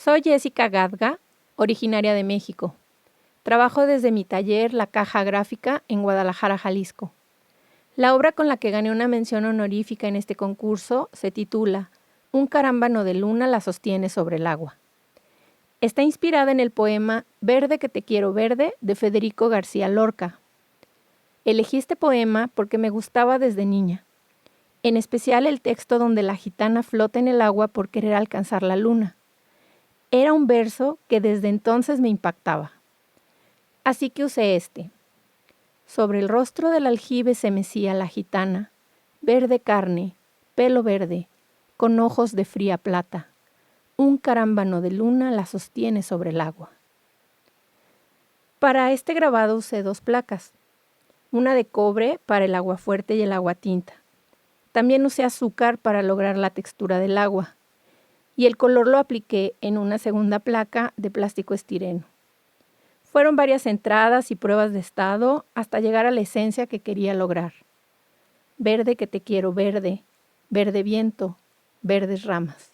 Soy Jessica Gadga, originaria de México. Trabajo desde mi taller La Caja Gráfica en Guadalajara, Jalisco. La obra con la que gané una mención honorífica en este concurso se titula Un carámbano de luna la sostiene sobre el agua. Está inspirada en el poema Verde que te quiero verde de Federico García Lorca. Elegí este poema porque me gustaba desde niña, en especial el texto donde la gitana flota en el agua por querer alcanzar la luna. Era un verso que desde entonces me impactaba. Así que usé este. Sobre el rostro del aljibe se mecía la gitana, verde carne, pelo verde, con ojos de fría plata. Un carámbano de luna la sostiene sobre el agua. Para este grabado usé 2 placas, una de cobre para el agua fuerte y el agua tinta. También usé azúcar para lograr la textura del agua, y el color lo apliqué en una segunda placa de plástico estireno. Fueron varias entradas y pruebas de estado hasta llegar a la esencia que quería lograr. Verde que te quiero verde, verde viento, verdes ramas.